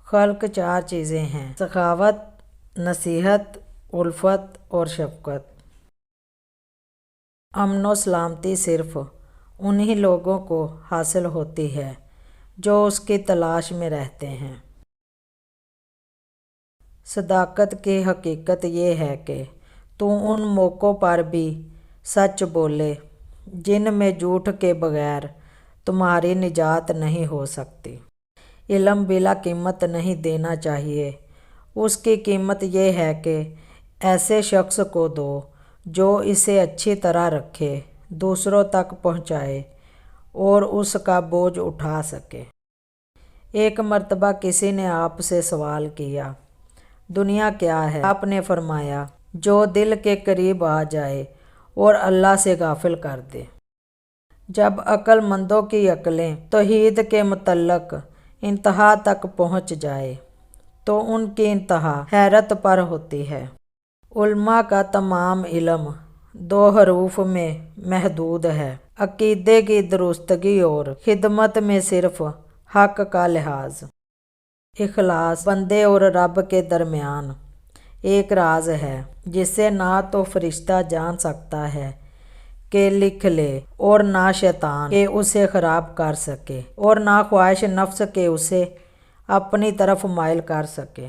خلق چار چیزیں ہیں: سخاوت، نصیحت، الفت اور شفقت۔ امن و سلامتی صرف انہی لوگوں کو حاصل ہوتی ہے جو اس کی تلاش میں رہتے ہیں۔ صداقت کی حقیقت یہ ہے کہ تو ان موقعوں پر بھی سچ بولے جن میں جھوٹ کے بغیر تمہاری نجات نہیں ہو سکتی۔ علم بلا قیمت نہیں دینا چاہیے، اس کی قیمت یہ ہے کہ ایسے شخص کو دو جو اسے اچھی طرح رکھے، دوسروں تک پہنچائے اور اس کا بوجھ اٹھا سکے۔ ایک مرتبہ کسی نے آپ سے سوال کیا، دنیا کیا ہے؟ آپ نے فرمایا، جو دل کے قریب آ جائے اور اللہ سے غافل کر دے۔ جب عقل مندوں کی عقلیں توحید کے متعلق انتہا تک پہنچ جائے تو ان کی انتہا حیرت پر ہوتی ہے۔ علماء کا تمام علم 2 حروف میں محدود ہے: عقیدے کی درستگی اور خدمت میں صرف حق کا لحاظ۔ اخلاص بندے اور رب کے درمیان ایک راز ہے جسے نہ تو فرشتہ جان سکتا ہے کہ لکھ لے، اور نہ شیطان کہ اسے خراب کر سکے، اور نہ خواہش نفس کہ اسے اپنی طرف مائل کر سکے۔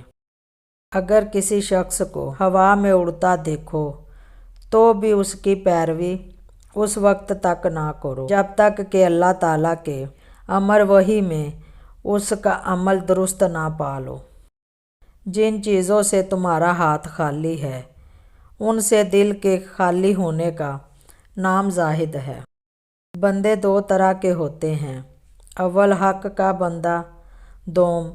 اگر کسی شخص کو ہوا میں اڑتا دیکھو تو بھی اس کی پیروی اس وقت تک نہ کرو جب تک کہ اللہ تعالیٰ کے امر وحی میں اس کا عمل درست نہ پا لو۔ جن چیزوں سے تمہارا ہاتھ خالی ہے ان سے دل کے خالی ہونے کا نام زاہد ہے۔ بندے 2 طرح کے ہوتے ہیں: اول حق کا بندہ، دوم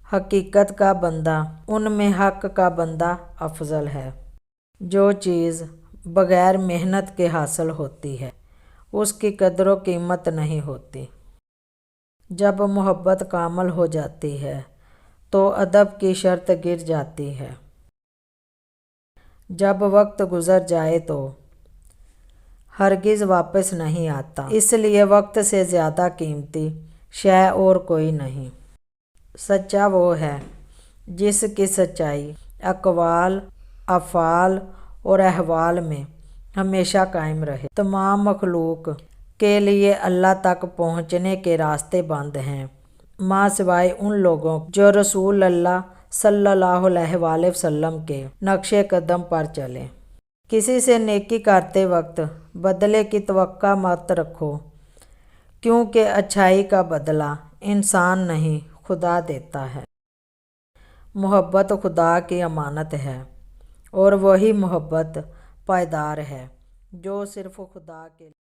حقیقت کا بندہ۔ ان میں حق کا بندہ افضل ہے۔ جو چیز بغیر محنت کے حاصل ہوتی ہے اس کی قدر و قیمت نہیں ہوتی۔ جب محبت کامل ہو جاتی ہے تو ادب کی شرط گر جاتی ہے۔ جب وقت گزر جائے تو ہرگز واپس نہیں آتا، اس لیے وقت سے زیادہ قیمتی شے اور کوئی نہیں۔ سچا وہ ہے جس کی سچائی اقوال، افعال اور احوال میں ہمیشہ قائم رہے۔ تمام مخلوق کے لیے اللہ تک پہنچنے کے راستے بند ہیں ماں سوائے ان لوگوں جو رسول اللہ صلی اللہ علیہ وآلہ وسلم کے نقش قدم پر چلیں۔ کسی سے نیکی کرتے وقت بدلے کی توقع مت رکھو، کیونکہ اچھائی کا بدلہ انسان نہیں خدا دیتا ہے۔ محبت خدا کی امانت ہے اور وہی محبت پائیدار ہے جو صرف خدا کے